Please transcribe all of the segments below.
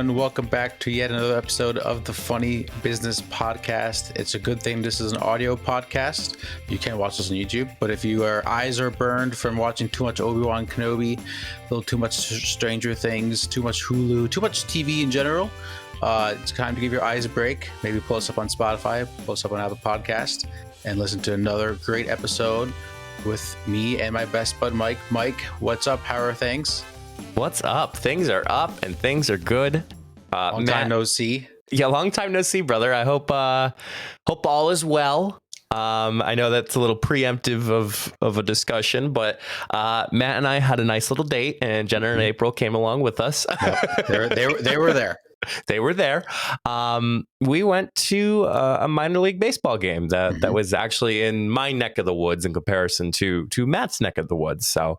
everyone. Welcome back to yet another episode of the Funny Business Podcast. It's a good thing this is an audio podcast. You can't watch this on YouTube, but if your eyes are burned from watching too much Obi-Wan Kenobi, a little too much Stranger Things, too much Hulu, too much TV in general, it's time to give your eyes a break. Maybe pull us up on Spotify, pull us up on Apple Podcast, and listen to another great episode with me and my best bud, Mike. Mike, what's up? How are things? What's up? Things are up and things are good. Long time no see. Yeah, long time no see, brother. I hope all is well. I know that's a little preemptive of a discussion, but Matt and I had a nice little date, and Jenna and April came along with us. Yep. They were there. They were there. We went to a minor league baseball game that was actually in my neck of the woods in comparison to Matt's neck of the woods. So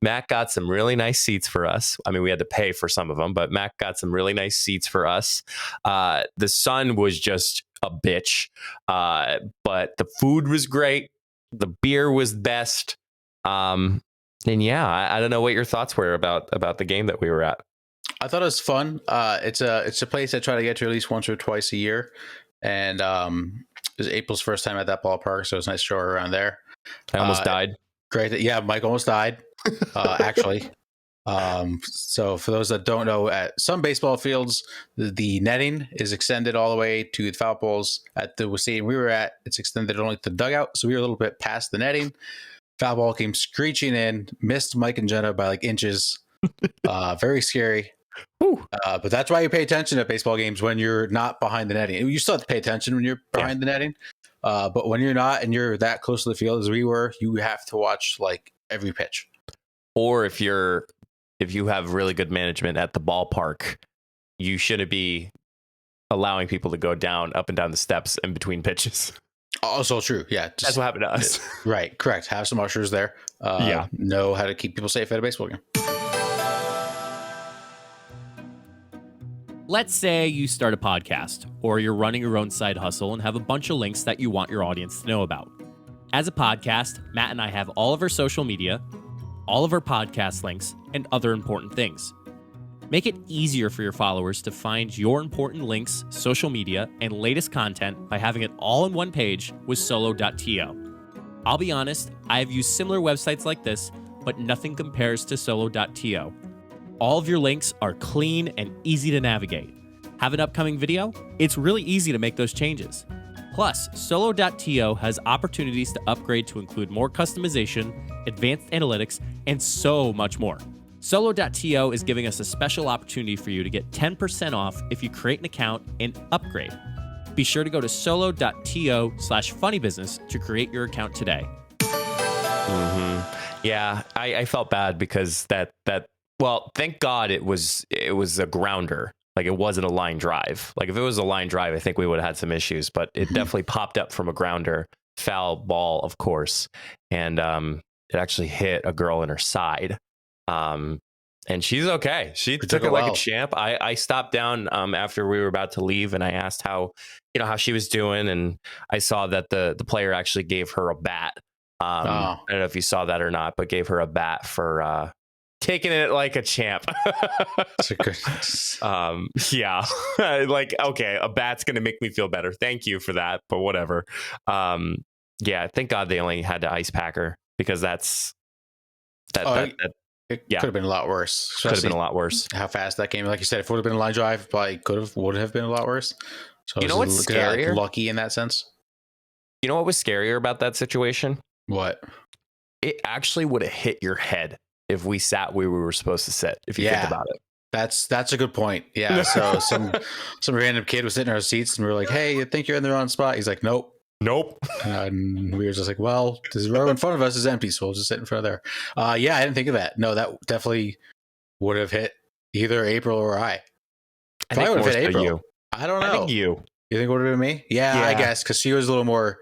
Matt got some really nice seats for us. I mean, we had to pay for some of them, but Matt got some really nice seats for us. The sun was just a bitch, but the food was great. The beer was best. And yeah, I don't know what your thoughts were about the game that we were at. I thought it was fun. It's a place I try to get to at least once or twice a year, and it was April's first time at that ballpark, so it was nice to show her around there. I almost died. Great, yeah, Mike almost died, actually. So for those that don't know, at some baseball fields, the netting is extended all the way to the foul poles. At the stadium we were at, it's extended only to the dugout, so we were a little bit past the netting. Foul ball came screeching in, missed Mike and Jenna by like inches. Very scary. But that's why you pay attention at baseball games when you're not behind the netting. You still have to pay attention when you're behind the netting. But when you're not and you're that close to the field as we were, you have to watch like every pitch. Or if you have really good management at the ballpark, you shouldn't be allowing people to go up and down the steps in between pitches. Also true. Yeah. That's what happened to us. Right. Correct. Have some ushers there. Know how to keep people safe at a baseball game. Let's say you start a podcast, or you're running your own side hustle and have a bunch of links that you want your audience to know about. As a podcast, Matt and I have all of our social media, all of our podcast links, and other important things. Make it easier for your followers to find your important links, social media, and latest content by having it all in one page with solo.to. I'll be honest, I have used similar websites like this, but nothing compares to solo.to. All of your links are clean and easy to navigate. Have an upcoming video? It's really easy to make those changes. Plus, solo.to has opportunities to upgrade to include more customization, advanced analytics, and so much more. Solo.to is giving us a special opportunity for you to get 10% off if you create an account and upgrade. Be sure to go to solo.to/funnybusiness to create your account today. Yeah, I felt bad because well, thank God it was a grounder. Like, it wasn't a line drive. Like, if it was a line drive, I think we would have had some issues, but it definitely popped up from a grounder. Foul ball, of course. And it actually hit a girl in her side. And she's okay. She took it like a champ. I stopped down after we were about to leave, and I asked how she was doing, and I saw that the player actually gave her a bat. I don't know if you saw that or not, but gave her a bat for taking it like a champ. Yeah. Like, okay, a bat's gonna make me feel better. Thank you for that, but whatever. Yeah, thank God they only had to ice pack her, because it could have been a lot worse. Could have been a lot worse. How fast that came. Like you said, if it would have been a line drive, probably would have been a lot worse. So you know what's scarier? Lucky in that sense. You know what was scarier about that situation? What? It actually would have hit your head if we sat where we were supposed to sit, if you think about it. That's a good point. Yeah. So some random kid was sitting in our seats, and we were like, "Hey, I think you're in the wrong spot." He's like, "Nope." And we were just like, "Well, this row in front of us is empty, so we'll just sit in front of there." Yeah, I didn't think of that. No, that definitely would have hit either April or I. I think would have hit April. You. I don't know. I think you. You think it would have been me? Yeah, I guess, because she was a little more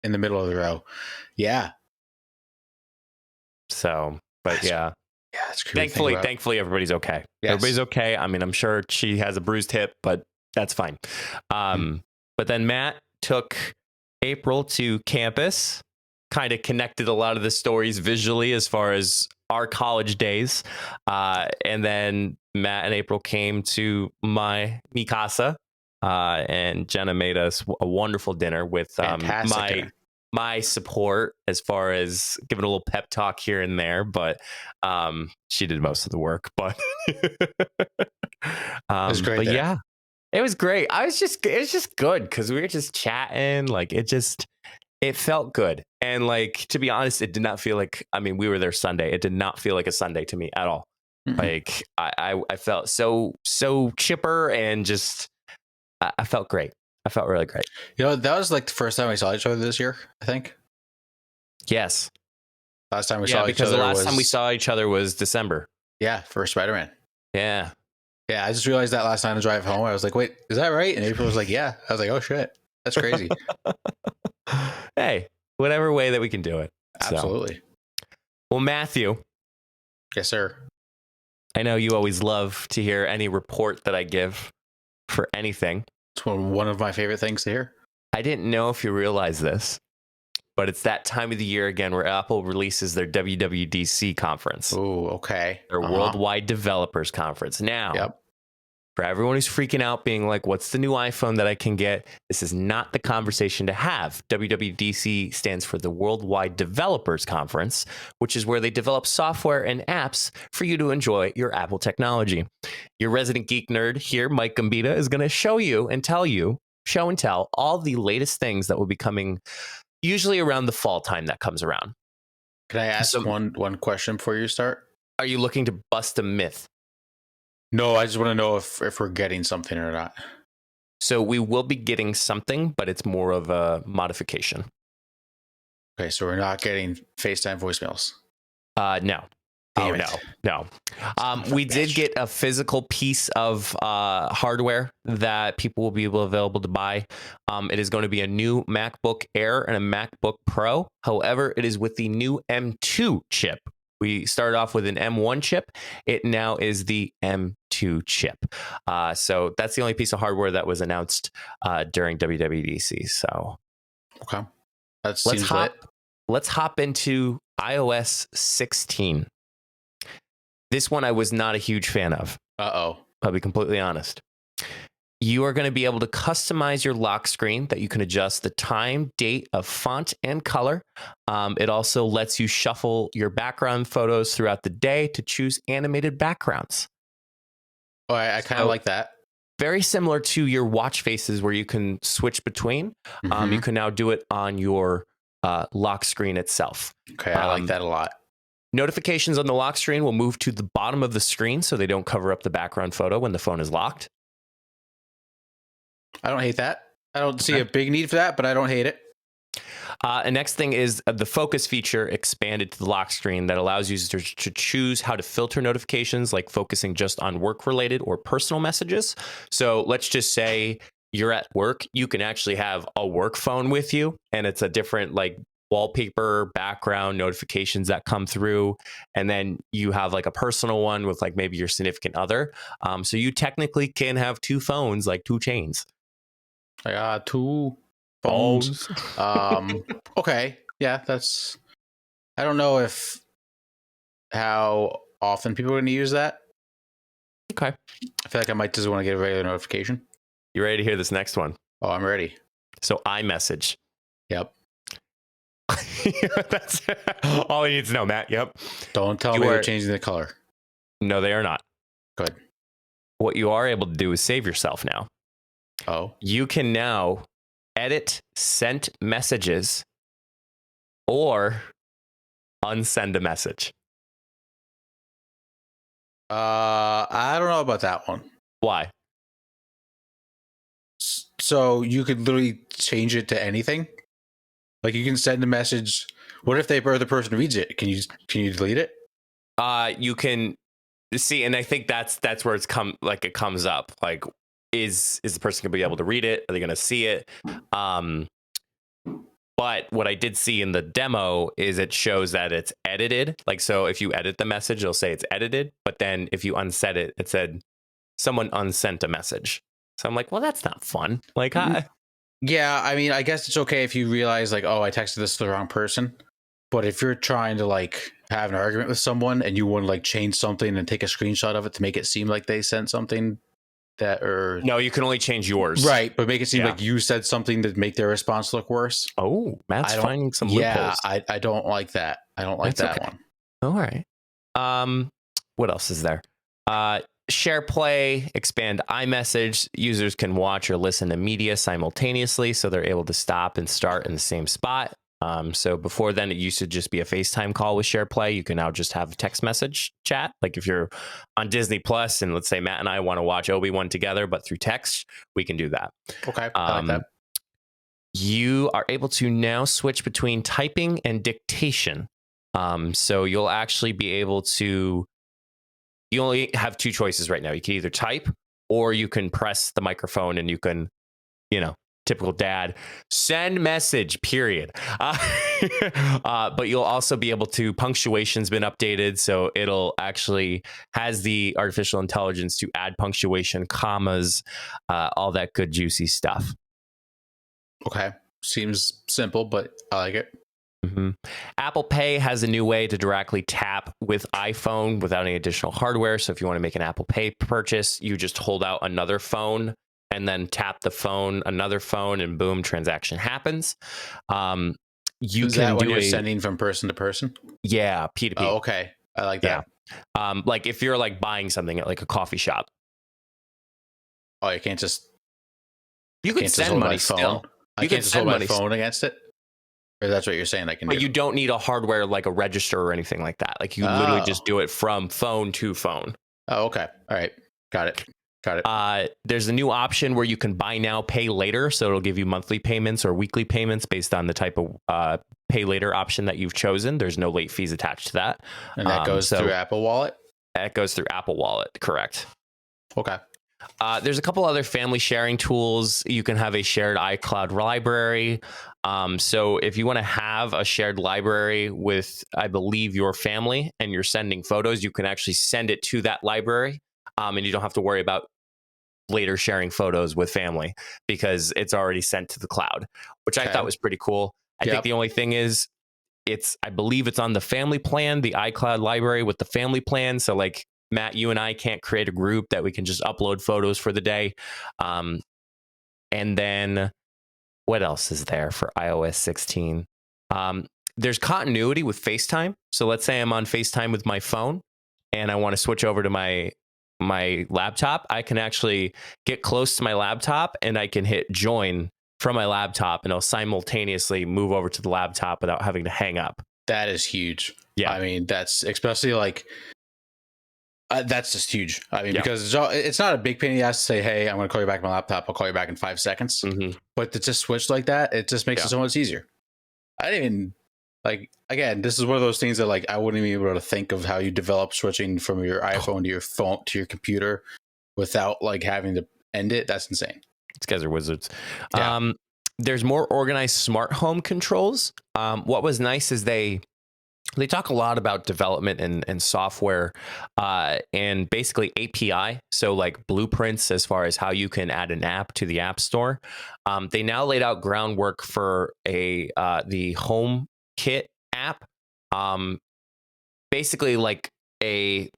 in the middle of the row. Yeah. So, but yeah. Yeah, it's creepy. Thankfully, everybody's okay. Yes. Everybody's okay. I mean, I'm sure she has a bruised hip, but that's fine. But then Matt took April to campus, kind of connected a lot of the stories visually as far as our college days. And then Matt and April came to mi casa, and Jenna made us a wonderful dinner with Fantastic dinner. my support as far as giving a little pep talk here and there, but she did most of the work. But It was great but there. yeah, it was great. It was just good because we were just chatting. Like it felt good. And like, to be honest, it did not feel like, I mean, we were there Sunday. It did not feel like a Sunday to me at all. Mhm. Like I felt so chipper and just, I felt great. I felt really great. You know, that was like the first time we saw each other this year, I think. Yes. Last time we saw each other because the last time we saw each other was December. Yeah, for Spider-Man. Yeah. Yeah, I just realized that last night on the drive home. I was like, wait, is that right? And April was like, yeah. I was like, oh shit, that's crazy. Hey, whatever way that we can do it. So. Absolutely. Well, Matthew. Yes, sir. I know you always love to hear any report that I give for anything. It's one of my favorite things to hear. I didn't know if you realize this, but it's that time of the year again where Apple releases their WWDC conference. Oh, okay. Their Worldwide Developers Conference. Now, Yep. For everyone who's freaking out, being like, what's the new iPhone that I can get? This is not the conversation to have. WWDC stands for the Worldwide Developers Conference, which is where they develop software and apps for you to enjoy your Apple technology. Your resident geek nerd here, Mike Gambita, is going to show and tell all the latest things that will be coming usually around the fall time that comes around. Can I ask one question before you start? Are you looking to bust a myth? No, I just want to know if we're getting something or not. So we will be getting something, but it's more of a modification. Okay, so we're not getting FaceTime voicemails. No. Damn Oh, it. no. We did get a physical piece of hardware that people will be available to buy. It is going to be a new MacBook Air and a MacBook Pro. However, it is with the new M2 chip. We started off with an M1 chip. It now is the M2 chip. So that's the only piece of hardware that was announced during WWDC. So Okay. That seems lit. Let's hop into iOS 16. This one I was not a huge fan of. Uh-oh. I'll be completely honest. You are going to be able to customize your lock screen that you can adjust the time, date of font, and color. It also lets you shuffle your background photos throughout the day to choose animated backgrounds. Oh, I kind of like that. Very similar to your watch faces where you can switch between. Mhm. You can now do it on your lock screen itself. Okay, I like that a lot. Notifications on the lock screen will move to the bottom of the screen so they don't cover up the background photo when the phone is locked. I don't hate that. I don't see a big need for that, but I don't hate it. And next thing is the focus feature expanded to the lock screen that allows users to choose how to filter notifications, like focusing just on work-related or personal messages. So let's just say you're at work. You can actually have a work phone with you, and it's a different like wallpaper, background, notifications that come through. And then you have like a personal one with like maybe your significant other. So you technically can have two phones, like two chains. I got two phones. Okay. Yeah, that's... I don't know how often people are going to use that. Okay. I feel like I might just want to get a regular notification. You ready to hear this next one? Oh, I'm ready. So iMessage. Yep. That's all I need to know, Matt. Yep. Don't tell me they're changing the color. No, they are not. Good. What you are able to do is save yourself now. Oh. You can now edit sent messages or unsend a message. I don't know about that one. Why? So you could literally change it to anything? Like you can send a message. What if the person reads it? Can you delete it? You can see, and I think that's where it comes up. Like, is the person gonna be able to read it? Are they gonna see it? But what I did see in the demo is it shows that it's edited. Like, so if you edit the message, it'll say it's edited. But then if you unset it, it said someone unsent a message. So I'm like, well, that's not fun. Like, yeah, I mean, I guess it's okay if you realize like, oh, I texted this to the wrong person. But if you're trying to like have an argument with someone and you want to like change something and take a screenshot of it to make it seem like they sent something that or No, you can only change yours. right, but make it seem like you said something to make their response look worse. Oh, Matt's finding some loopholes. I don't like that. I don't like that one. All right. What else is there? Share play, expand iMessage. Users can watch or listen to media simultaneously, so they're able to stop and start in the same spot. So before then, it used to just be a FaceTime call with share play. You can now just have a text message chat. Like if you're on Disney Plus and let's say Matt and I want to watch Obi-Wan together, but through text, we can do that. Okay, I like that. You are able to now switch between typing and dictation. So you'll actually be able to, you only have two choices right now. You can either type or you can press the microphone and you can, typical dad, send message, period. But you'll also be able to, punctuation's been updated. So it'll actually has the artificial intelligence to add punctuation, commas, all that good, juicy stuff. Okay. Seems simple, but I like it. Mm-hmm. Apple Pay has a new way to directly tap with iPhone without any additional hardware. So if you want to make an Apple Pay purchase, you just hold out another phone and then tap the phone, another phone, and boom, transaction happens. You Is can that when do you're sending from person to person? Yeah, P2P. Oh, okay. I like that. Yeah. Like if you're like buying something at like a coffee shop. Oh, you can't just... You can send money still. I can't just hold my phone against it? Or that's what you're saying I can do? But you don't need a hardware like a register or anything like that. Like you literally just do it from phone to phone. Oh, okay. All right. Got it. There's a new option where you can buy now, pay later. So it'll give you monthly payments or weekly payments based on the type of pay later option that you've chosen. There's no late fees attached to that. And that goes through Apple Wallet? That goes through Apple Wallet, correct. Okay. There's a couple other family sharing tools. You can have a shared iCloud library. So if you want to have a shared library with, I believe, your family and you're sending photos, you can actually send it to that library. And you don't have to worry about later sharing photos with family because it's already sent to the cloud, which I thought was pretty cool. I think the only thing is I believe it's on the family plan, the iCloud library with the family plan. So like Matt, you and I can't create a group that we can just upload photos for the day. And then what else is there for iOS 16? There's continuity with FaceTime. So let's say I'm on FaceTime with my phone and I want to switch over to my laptop. I can actually get close to my laptop and I can hit join from my laptop and I'll simultaneously move over to the laptop without having to hang up. That is huge. Yeah. I mean, that's especially like, that's just huge. I mean, because it's not a big pain in the ass to say, hey, I'm going to call you back on my laptop. I'll call you back in 5 seconds. Mm-hmm. But to just switch like that, it just makes it so much easier. I didn't even, like, again, this is one of those things that, like, I wouldn't even be able to think of how you develop switching from your iPhone to your phone to your computer without, like, having to end it. That's insane. These guys are wizards. Yeah. There's more organized smart home controls. What was nice is they talk a lot about development and software and basically API. So like blueprints as far as how you can add an app to the App Store. They now laid out groundwork for the HomeKit app. Basically like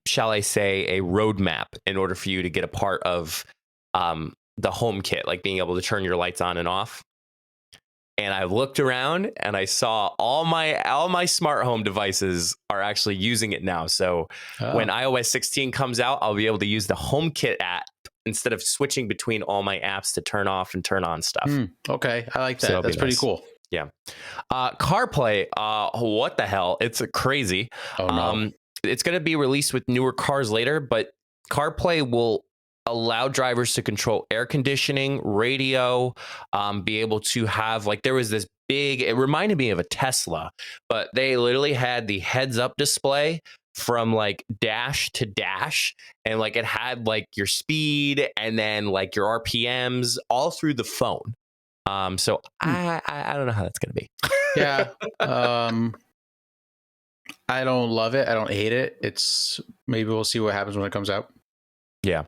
shall I say, a roadmap in order for you to get a part of the HomeKit, like being able to turn your lights on and off. And I looked around and I saw all my smart home devices are actually using it now. So when iOS 16 comes out, I'll be able to use the HomeKit app instead of switching between all my apps to turn off and turn on stuff. Okay, I like that. So that's pretty cool. Yeah. CarPlay, what the hell? It's crazy. Oh, no. It's going to be released with newer cars later, but CarPlay will allow drivers to control air conditioning, radio, be able to have, like, there was this big, it reminded me of a Tesla, but they literally had the heads up display from like dash to dash, and like it had like your speed and then like your RPMs all through the phone. So I don't know how that's going to be. Yeah. I don't love it. I don't hate it. Maybe we'll see what happens when it comes out. Yeah.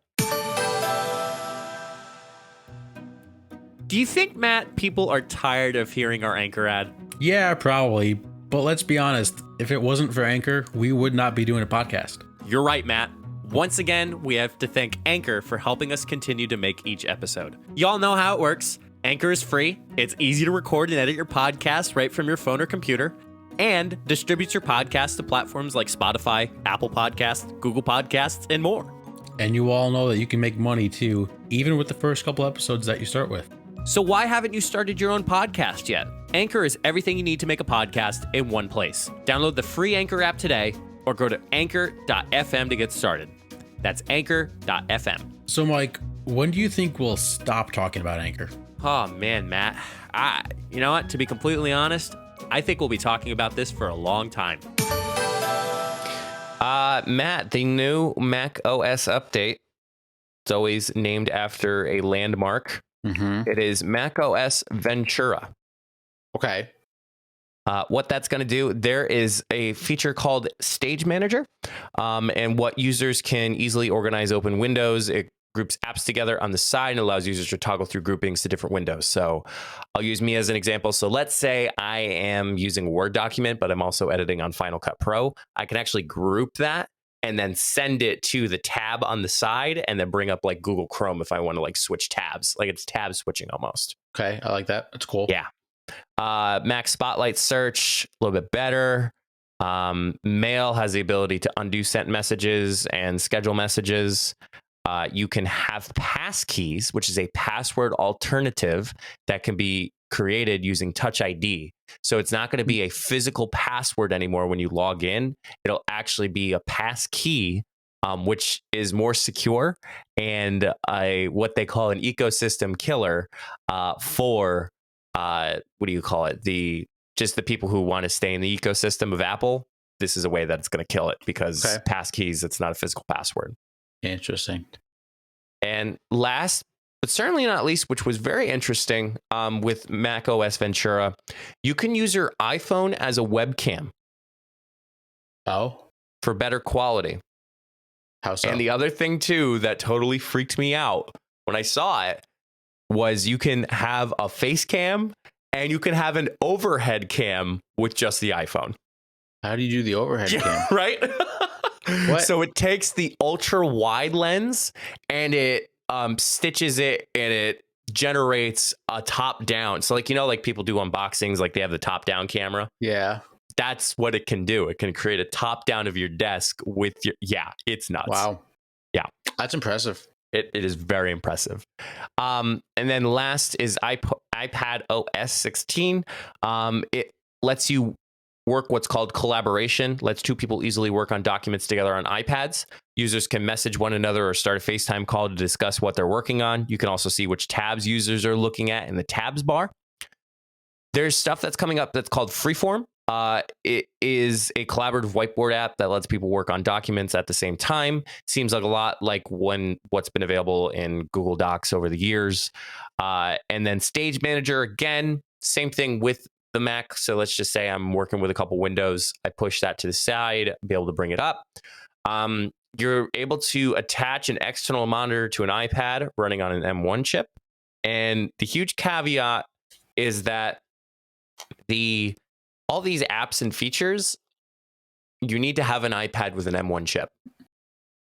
Do you think, Matt, people are tired of hearing our Anchor ad? Yeah, probably. But let's be honest, if it wasn't for Anchor, we would not be doing a podcast. You're right, Matt. Once again, we have to thank Anchor for helping us continue to make each episode. Y'all know how it works. Anchor is free. It's easy to record and edit your podcast right from your phone or computer, and distributes your podcast to platforms like Spotify, Apple Podcasts, Google Podcasts, and more. And you all know that you can make money too, even with the first couple episodes that you start with. So why haven't you started your own podcast yet? Anchor is everything you need to make a podcast in one place. Download the free Anchor app today or go to anchor.fm to get started. That's anchor.fm. So, Mike, when do you think we'll stop talking about Anchor? Oh, man, Matt. You know what? To be completely honest, I think we'll be talking about this for a long time. Matt, the new macOS update, it's always named after a landmark. Mm-hmm. It is macOS Ventura. Okay. What that's going to do, there is a feature called Stage Manager, and what users can easily organize open windows. It groups apps together on the side and allows users to toggle through groupings to different windows. So I'll use me as an example. So let's say I am using a Word document, but I'm also editing on Final Cut Pro. I can actually group that and then send it to the tab on the side and then bring up like Google Chrome if I want to like switch tabs. Like it's tab switching almost. Okay. I like that. That's cool. Yeah. Mac Spotlight search, a little bit better. Mail has the ability to undo sent messages and schedule messages. You can have passkeys, which is a password alternative that can be created using Touch ID. So it's not going to be a physical password anymore when you log in. It'll actually be a passkey, which is more secure and what they call an ecosystem killer for what do you call it? The people who want to stay in the ecosystem of Apple. This is a way that it's going to kill it because passkeys, it's not a physical password. Interesting. And last, but certainly not least, which was very interesting with macOS Ventura, you can use your iPhone as a webcam. Oh. For better quality. How so? And the other thing, too, that totally freaked me out when I saw it was you can have a face cam and you can have an overhead cam with just the iPhone. How do you do the overhead cam? Right? What? So it takes the ultra wide lens and it stitches it and it generates a top down. So like, you know, like people do unboxings, like they have the top down camera. Yeah. That's what it can do. It can create a top down of your desk with your, it's nuts. Wow. Yeah. That's impressive. It is very impressive. And then last is iPad OS 16. It lets you work what's called collaboration, lets two people easily work on documents together on iPads. Users can message one another or start a FaceTime call to discuss what they're working on. You can also see which tabs users are looking at in the tabs bar. There's stuff that's coming up that's called Freeform. It is a collaborative whiteboard app that lets people work on documents at the same time. Seems like a lot like what's been available in Google Docs over the years. And then Stage Manager, again, same thing with the Mac. So let's just say I'm working with a couple windows. I push that to the side, be able to bring it up. You're able to attach an external monitor to an iPad running on an M1 chip. And the huge caveat is that all these apps and features, you need to have an iPad with an M1 chip.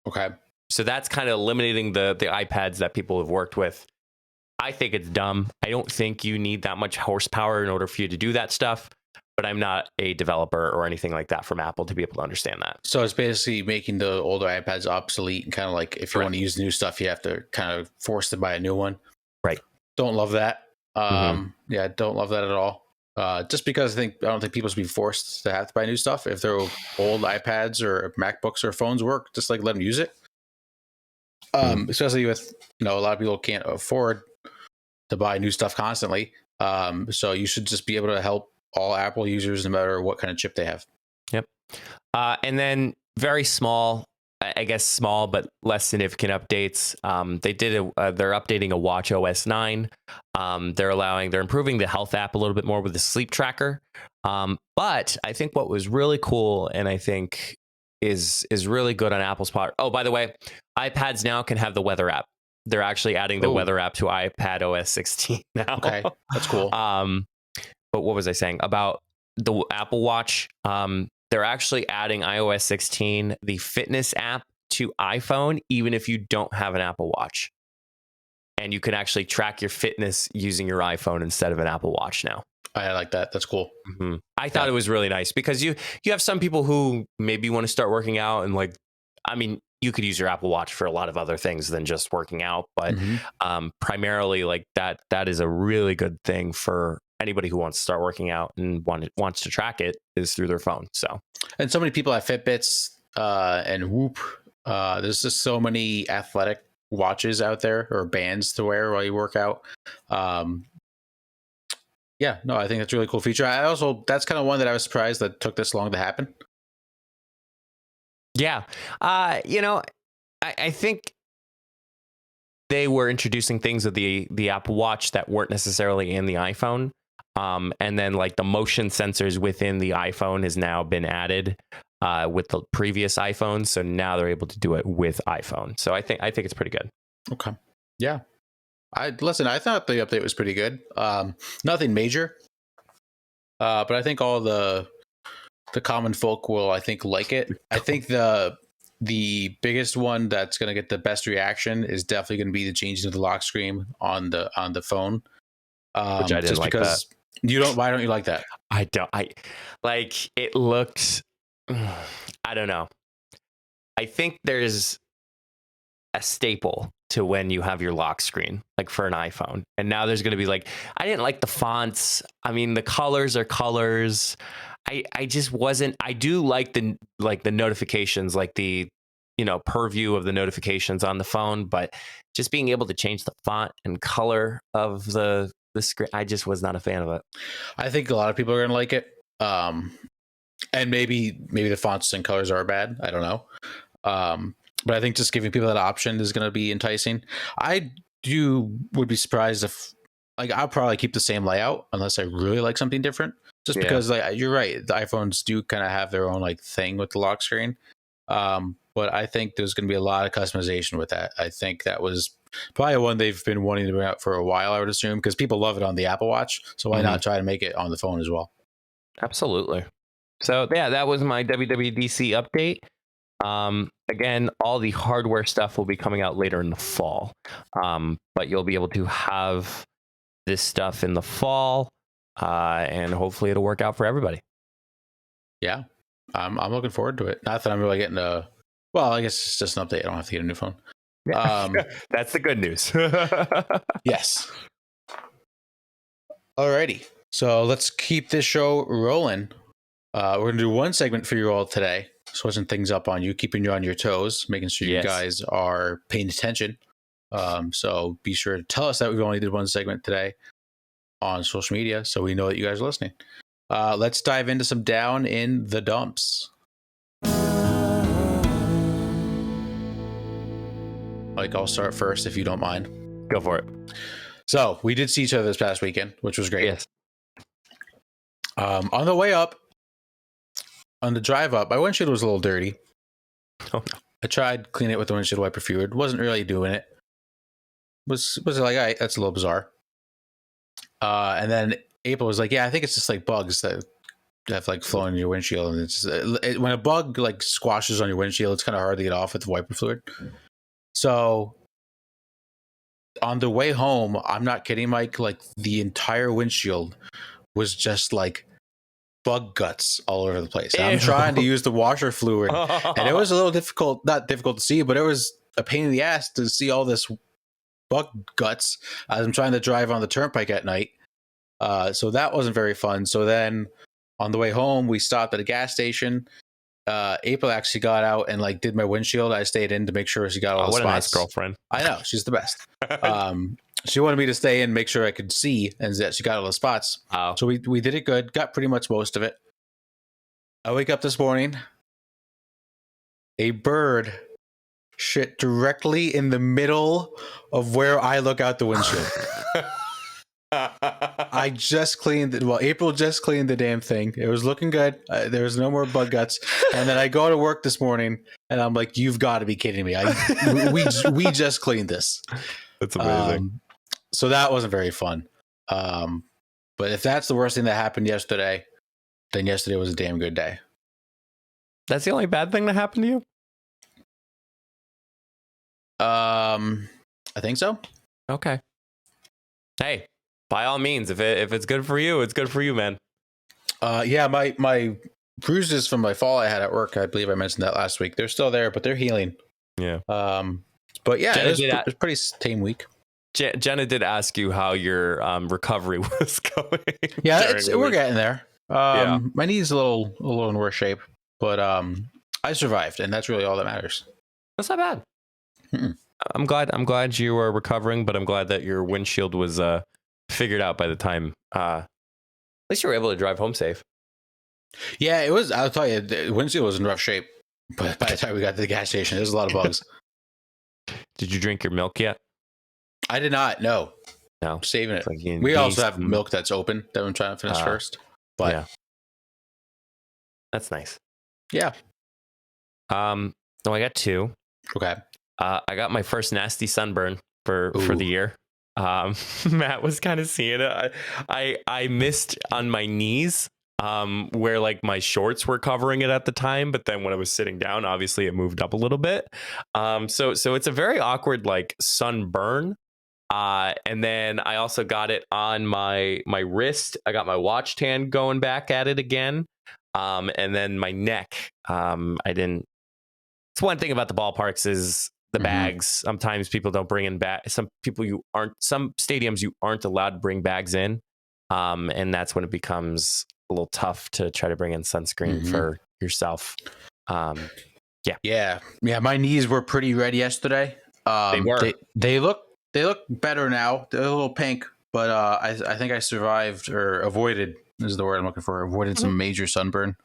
Okay. So that's kind of eliminating the iPads that people have worked with. I think it's dumb. I don't think you need that much horsepower in order for you to do that stuff, but I'm not a developer or anything like that from Apple to be able to understand that. So it's basically making the older iPads obsolete and kind of like if you want to use new stuff, you have to kind of force to buy a new one. Right. Don't love that. Yeah, don't love that at all. Just because I don't think people should be forced to have to buy new stuff. If their old iPads or MacBooks or phones work, just like let them use it. Especially with, a lot of people can't afford to buy new stuff constantly. So you should just be able to help all Apple users no matter what kind of chip they have. Yep. And then very small, I guess small but less significant updates. They're updating a Watch OS 9. They're improving the health app a little bit more with the sleep tracker. But I think what was really cool and I think is really good on Apple's part. Oh, by the way, iPads now can have the weather app. They're actually adding the weather app to iPad OS 16 now. Okay, that's cool. But what was I saying about the Apple Watch, they're actually adding iOS 16, the fitness app, to iPhone, even if you don't have an Apple Watch. And you can actually track your fitness using your iPhone instead of an Apple Watch now. I like that. That's cool. Mm-hmm. I thought it was really nice because you have some people who maybe want to start working out, and like, I mean, you could use your Apple Watch for a lot of other things than just working out, but primarily like that is a really good thing for anybody who wants to start working out and wants to track it is through their phone. So, and so many people have Fitbits and Whoop. There's just so many athletic watches out there or bands to wear while you work out. Yeah, no, I think that's a really cool feature. That's kind of one that I was surprised that took this long to happen. Yeah. I think they were introducing things with the Apple Watch that weren't necessarily in the iPhone. And then like the motion sensors within the iPhone has now been added with the previous iPhone. So now they're able to do it with iPhone. So I think it's pretty good. Okay. Yeah. I thought the update was pretty good. Nothing major. But I think all the common folk will, I think, like it. I think the biggest one that's going to get the best reaction is definitely going to be the changing of the lock screen on the phone. Which I didn't like that. Why don't you like that? I don't. It looked, I don't know. I think there's a staple to when you have your lock screen, like for an iPhone. And now there's going to be like, I didn't like the fonts. I mean, the colors are colors. I just wasn't. I do like the notifications, like the purview of the notifications on the phone, but just being able to change the font and color of the screen, I just was not a fan of it. I think a lot of people are going to like it, and maybe the fonts and colors are bad. I don't know, but I think just giving people that option is going to be enticing. Would be surprised if I'll probably keep the same layout unless I really like something different. Just because, you're right, the iPhones do kind of have their own thing with the lock screen. But I think there's going to be a lot of customization with that. I think that was probably one they've been wanting to bring out for a while, I would assume, because people love it on the Apple Watch. So why not try to make it on the phone as well? Absolutely. So yeah, that was my WWDC update. Again, all the hardware stuff will be coming out later in the fall. But you'll be able to have this stuff in the fall. And hopefully it'll work out for everybody. Yeah, I'm looking forward to it. Not that I'm really getting I guess it's just an update. I don't have to get a new phone. That's the good news. Yes. Alrighty. So let's keep this show rolling. We're going to do one segment for you all today. Switching things up on you, keeping you on your toes, making sure you guys are paying attention. So be sure to tell us that we've only did one segment today on social media, so we know that you guys are listening. Let's dive into some down in the dumps. I'll start first if you don't mind. Go for it. So we did see each other this past weekend, which was great. Yes. On the way up, on the drive up, my windshield was a little dirty. Oh no. I tried cleaning it with the windshield wiper fluid. Wasn't really doing it. Was like, all right, that's a little bizarre. And then April was like, yeah, I think it's just bugs that have flown in your windshield. And it's when a bug squashes on your windshield, it's kind of hard to get off with the wiper fluid. So on the way home, I'm not kidding, Mike, the entire windshield was just bug guts all over the place. I'm trying to use the washer fluid and it was a little not difficult to see, but it was a pain in the ass to see all this bug guts as I'm trying to drive on the turnpike at night. So that wasn't very fun. So then on the way home, we stopped at a gas station. April actually got out and like did my windshield. I stayed in to make sure she got all the what spots. A nice girlfriend. I know, she's the best. She wanted me to stay in, make sure I could see, and that she got all the spots. Wow. So we did it good. Got pretty much most of it. I wake up this morning. A bird shit directly in the middle of where I look out the windshield. I just cleaned it. Well, April just cleaned the damn thing. It was looking good. There was no more bug guts. And then I go to work this morning, and I'm like, "You've got to be kidding me! We just cleaned this." That's amazing. So that wasn't very fun. But if that's the worst thing that happened yesterday, then yesterday was a damn good day. That's the only bad thing that happened to you? I think so. Okay. Hey, by all means, if it's good for you, it's good for you, man. Yeah, my bruises from my fall I had at work, I believe I mentioned that last week. They're still there, but they're healing. Yeah. But yeah, Jenna it was a pretty tame week. Jenna did ask you how your recovery was going. Yeah, we're getting there. Yeah. My knee's a little in worse shape, but I survived, and that's really all that matters. That's not bad. Mm-mm. I'm glad you are recovering, but I'm glad that your windshield was figured out by the time. At least you were able to drive home safe. Yeah, it was. I'll tell you, the windshield was in rough shape, but by the time we got to the gas station, there's a lot of bugs. Did you drink your milk yet? I did not. No, saving it. Like We also have milk that's open that I'm trying to finish first. But yeah, that's nice. Yeah. No, I got 2. Okay. I got my first nasty sunburn for the year. Matt was kind of seeing it. I missed on my knees, where like my shorts were covering it at the time, but then when I was sitting down, obviously it moved up a little bit. So it's a very awkward like sunburn. And then I also got it on my wrist. I got my watch tan going back at it again. And then my neck. It's one thing about the ballparks is the bags. Sometimes people don't bring in some stadiums you aren't allowed to bring bags in. And that's when it becomes a little tough to try to bring in sunscreen for yourself. Yeah. My knees were pretty red yesterday. They were. They look better now. They're a little pink, but I think I survived or avoided is the word I'm looking for. Avoided some major sunburn.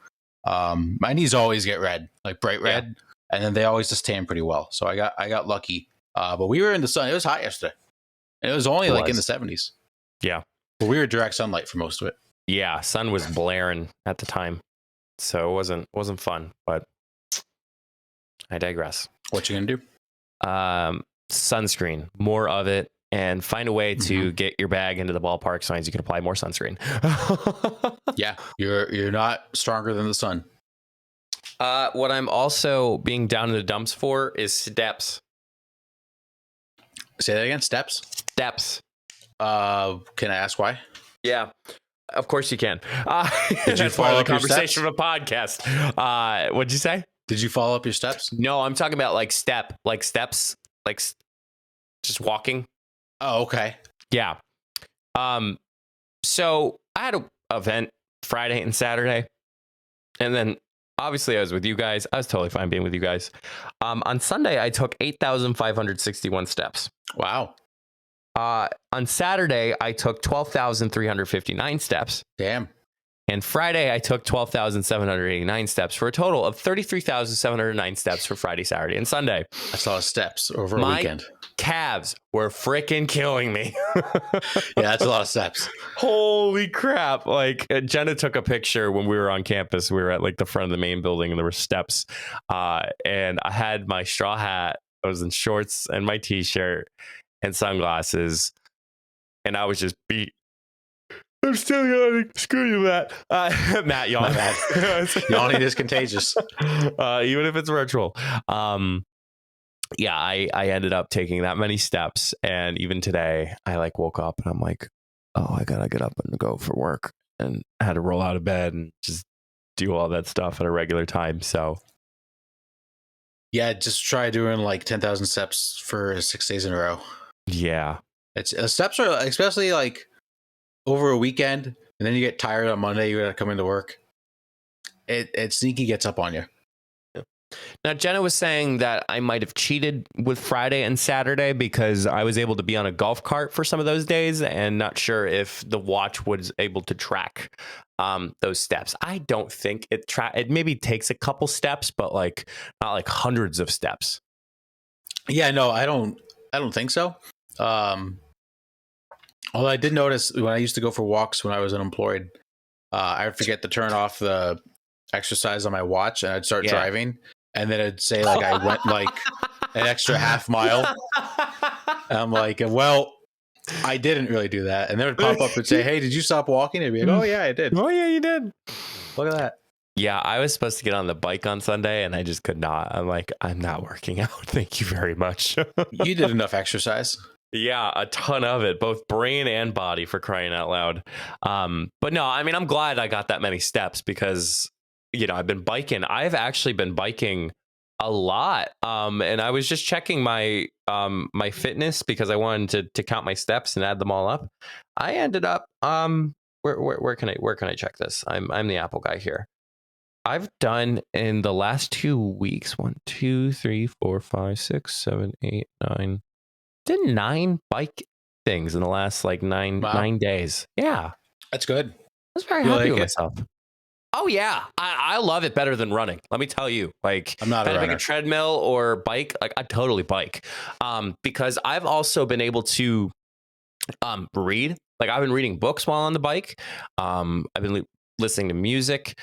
My knees always get red, like bright red, and then they always just tan pretty well. So I got lucky. But we were in the sun. It was hot yesterday, and it was only in the 70s. Yeah, but we were direct sunlight for most of it. Yeah, sun was blaring at the time, so it wasn't fun. But I digress. What you gonna do? Sunscreen, more of it, and find a way to get your bag into the ballpark signs. You can apply more sunscreen. Yeah, you're not stronger than the sun. What I'm also being down in the dumps for is steps. Say that again. Steps. Can I ask why? Yeah, of course you can. Did you follow the up conversation of a podcast? What'd you say? Did you follow up your steps? No, I'm talking about like steps, like just walking. Oh, okay. Yeah. So I had an event Friday and Saturday, and then obviously I was with you guys. I was totally fine being with you guys. On Sunday, I took 8,561 steps. Wow. On Saturday, I took 12,359 steps. Damn. And Friday, I took 12,789 steps for a total of 33,709 steps for Friday, Saturday, and Sunday. That's a lot of steps over a weekend. Calves were freaking killing me. Yeah, that's a lot of steps. Holy crap. Like Jenna took a picture when we were on campus. We were at like the front of the main building and there were steps. And I had my straw hat. I was in shorts and my t-shirt and sunglasses. And I was just beat. I'm still yawning. Screw you, Matt. Matt yawned. Yawning is contagious. Even if it's virtual. Yeah, I ended up taking that many steps. And even today, I like woke up and I'm like, oh, I got to get up and go for work. And I had to roll out of bed and just do all that stuff at a regular time. So, yeah, just try doing like 10,000 steps for 6 days in a row. Yeah. Steps are especially like over a weekend, and then you get tired on Monday, you gotta come into work. It sneaky gets up on you. Now, Jenna was saying that I might have cheated with Friday and Saturday because I was able to be on a golf cart for some of those days and not sure if the watch was able to track those steps. I don't think it maybe takes a couple steps, but like not like hundreds of steps. Yeah, no, I don't think so. Although I did notice when I used to go for walks when I was unemployed, I'd forget to turn off the exercise on my watch and I'd start driving. And then it'd say like I went like an extra half mile. And I'm like, well, I didn't really do that. And then it would pop up and say, hey, did you stop walking? And I'd be like, oh, yeah, I did. Oh, yeah, you did. Look at that. Yeah, I was supposed to get on the bike on Sunday and I just could not. I'm like, I'm not working out. Thank you very much. You did enough exercise. Yeah, a ton of it, both brain and body, for crying out loud. But no, I mean, I'm glad I got that many steps because, I've been biking. I've actually been biking a lot. And I was just checking my my fitness because I wanted to count my steps and add them all up. I ended up where can I check this? I'm the Apple guy here. I've done in the last 2 weeks, 1, 2, 3, 4, 5, 6, 7, 8, 9. Did 9 bike things in the last like 9 days. Yeah. That's good. I was very happy with myself. Oh yeah. I love it better than running. Let me tell you. Like, I'm not a runner. Like a treadmill or bike, like I totally bike. Because I've also been able to read. Like I've been reading books while on the bike. I've been listening to music.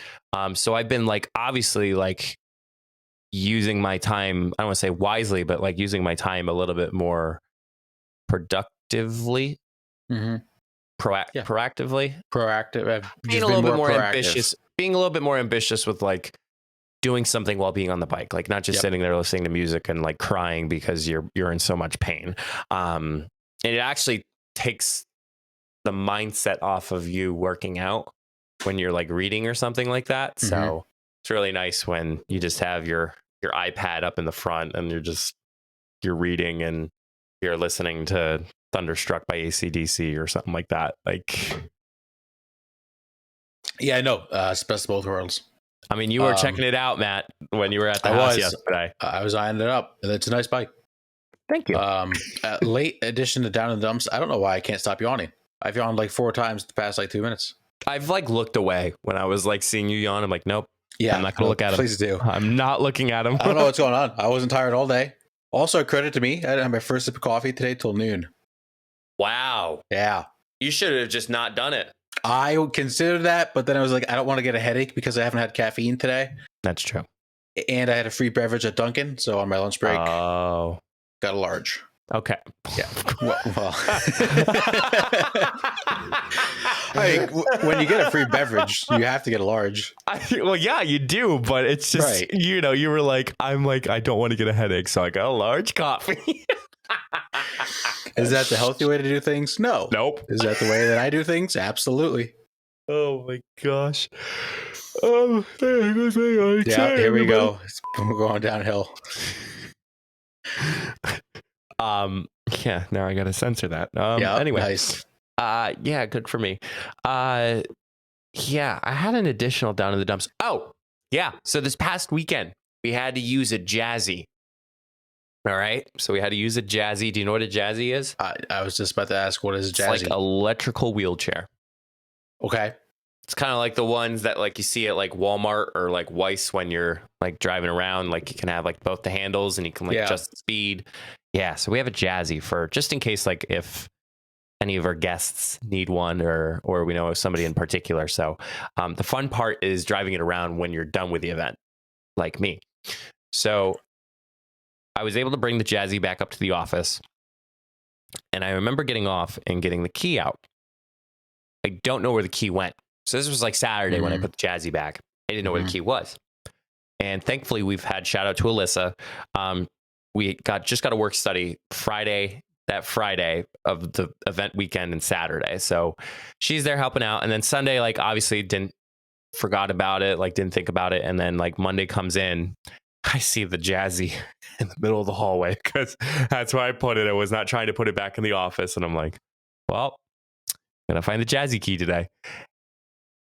So I've been like obviously like using my time, I don't want to say wisely, but like using my time a little bit more productively. Mm-hmm. Proactively. Proactive. Being a little bit more ambitious. Being a little bit more ambitious with like doing something while being on the bike, like not just sitting there listening to music and like crying because you're in so much pain. And it actually takes the mindset off of you working out when you're like reading or something like that. Mm-hmm. So it's really nice when you just have your iPad up in the front and you're reading and you're listening to Thunderstruck by AC/DC or something like that. Like, yeah, I know. It's best of both worlds. I mean, you were checking it out, Matt, when you were at the house yesterday. I was eyeing it up. It's a nice bike. Thank you. Late addition to Down in the Dumps. I don't know why I can't stop yawning. I've yawned like 4 times the past like 2 minutes. I've like looked away when I was like seeing you yawn. I'm like, nope. Yeah, I'm not gonna look at him. Please do. I'm not looking at him. I don't know what's going on. I wasn't tired all day. Also, credit to me. I didn't have my first sip of coffee today till noon. Wow. Yeah. You should have just not done it. I considered that, but then I was like, I don't want to get a headache because I haven't had caffeine today. That's true. And I had a free beverage at Dunkin', so on my lunch break, got a large. Okay. Yeah. Well. I mean, when you get a free beverage, you have to get a large. Well, yeah, you do, but it's just, right. You were like, I'm like, I don't want to get a headache, so I got a large coffee. Is that the healthy way to do things? No. Nope. Is that the way that I do things? Absolutely. Oh my gosh. Oh, there goes my yeah, here we go. We're going downhill. Yeah, now I gotta censor that. Anyway. Nice. Yeah, good for me. Yeah, I had an additional Down in the Dumps. Oh, yeah. So this past weekend, we had to use a Jazzy. All right. So we had to use a Jazzy. Do you know what a Jazzy is? I was just about to ask, what is a Jazzy? It's like electrical wheelchair. Okay. It's kind of like the ones that like you see at like Walmart or like Weiss when you're like driving around. Like you can have like both the handles and you can like adjust the speed. Yeah. So we have a Jazzy for just in case like if any of our guests need one or we know of somebody in particular. So the fun part is driving it around when you're done with the event, like me. So I was able to bring the Jazzy back up to the office. And I remember getting off and getting the key out. I don't know where the key went. So this was like Saturday when I put the Jazzy back. I didn't know where the key was. And thankfully, we've had shout out to Alyssa. We just got a work study that Friday of the event weekend and Saturday. So she's there helping out. And then Sunday, like obviously forgot about it, like didn't think about it. And then like Monday comes in, I see the Jazzy in the middle of the hallway because that's where I put it. I was not trying to put it back in the office. And I'm like, well, I'm going to find the Jazzy key today.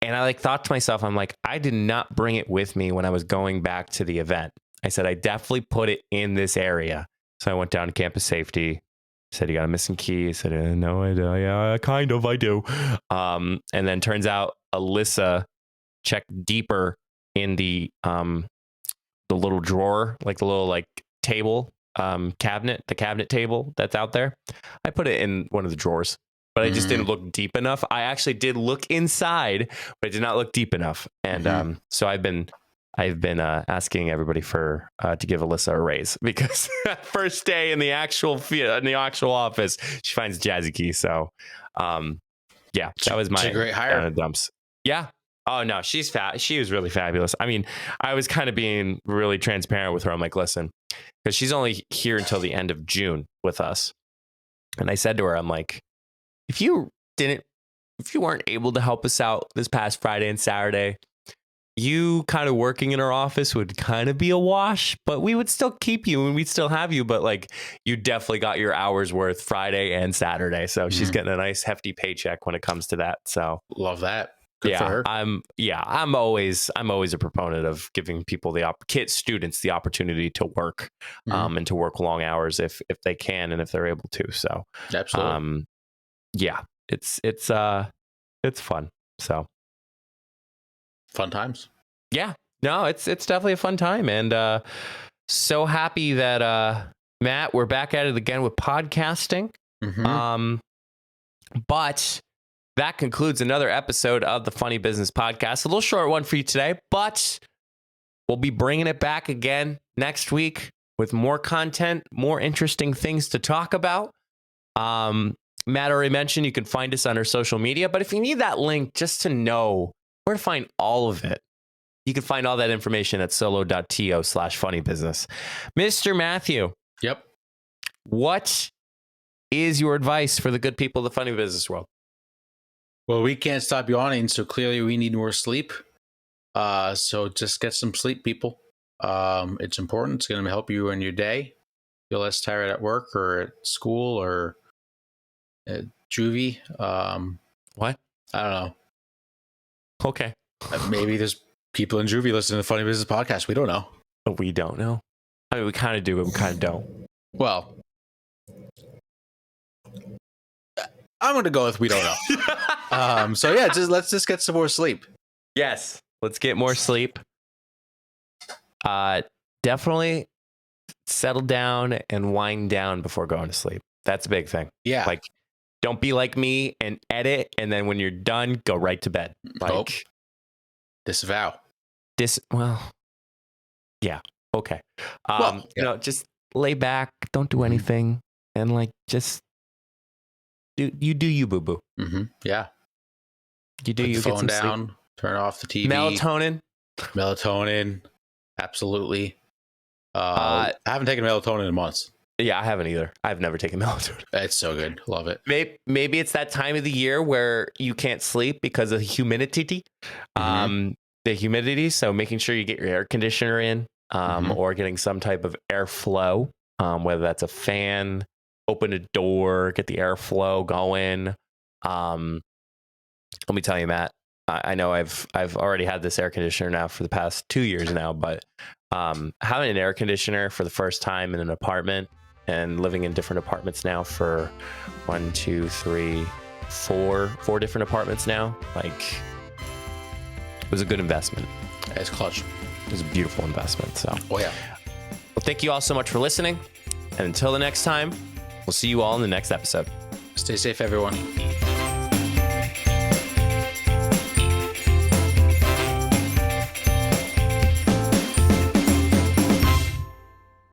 And I like thought to myself, I'm like, I did not bring it with me when I was going back to the event. I said, I definitely put it in this area. So I went down to campus safety. Said, you got a missing key? I said, no, I do. Yeah, kind of, I do. And then turns out Alyssa checked deeper in the little drawer, like the little like table, cabinet, the cabinet table that's out there. I put it in one of the drawers, but I just didn't look deep enough. I actually did look inside, but I did not look deep enough. And so I've been asking everybody to give Alyssa a raise because first day in the actual office, she finds Jazzy key. So, yeah, that was my great hire. Dumps. Yeah, Oh no, she's fat. She was really fabulous. I mean, I was kind of being really transparent with her. I'm like, listen, because she's only here until the end of June with us. And I said to her, I'm like, if you weren't able to help us out this past Friday and Saturday, you kind of working in our office would kind of be a wash, but we would still keep you and we'd still have you. But like, you definitely got your hours worth Friday and Saturday. So she's getting a nice hefty paycheck when it comes to that. So love that. Good for her. I'm always a proponent of giving people students the opportunity to work, and to work long hours if they can and if they're able to. So absolutely. It's fun. So fun times. Yeah, no, it's definitely a fun time, and so happy that Matt, we're back at it again with podcasting. But that concludes another episode of the Funny Business Podcast. A little short one for you today, but we'll be bringing it back again next week with more content, more interesting things to talk about. Matt already mentioned you can find us on our social media, but if you need that link just to know where to find all of it, you can find all that information at solo.to/funnybusiness. Mr. Matthew. Yep. What is your advice for the good people of the funny business world? Well, we can't stop yawning, so clearly we need more sleep. So just get some sleep, people. It's important. It's going to help you in your day. Feel less tired at work or at school or at juvie. What? I don't know. Okay. Maybe there's people in juvie listening to the Funny Business Podcast. We don't know. We don't know. I mean, we kind of do, but we kind of don't. Well, I'm going to go with we don't know. So yeah, let's just get some more sleep. Yes. Let's get more sleep. Definitely settle down and wind down before going to sleep. That's a big thing. Yeah. Like, don't be like me and edit, and then when you're done, go right to bed. Like, disavow. Well, yeah. Okay. Just lay back, don't do anything, and like just do you, boo boo. Yeah. You do. Put You the phone get some down. sleep. Turn off the TV. Melatonin. Absolutely. I haven't taken melatonin in months. Yeah, I haven't either. I've never taken melatonin. It's so good. Love it. Maybe it's that time of the year where you can't sleep because of the humidity. The humidity. So making sure you get your air conditioner in, or getting some type of airflow, whether that's a fan, open a door, get the airflow going. Let me tell you, Matt, I know I've already had this air conditioner now for the past 2 years now, but having an air conditioner for the first time in an apartment and living in different apartments now for 4 different apartments now, like, it was a good investment. It's clutch. It was a beautiful investment. So, oh yeah. Well, thank you all so much for listening. And until the next time, we'll see you all in the next episode. Stay safe, everyone.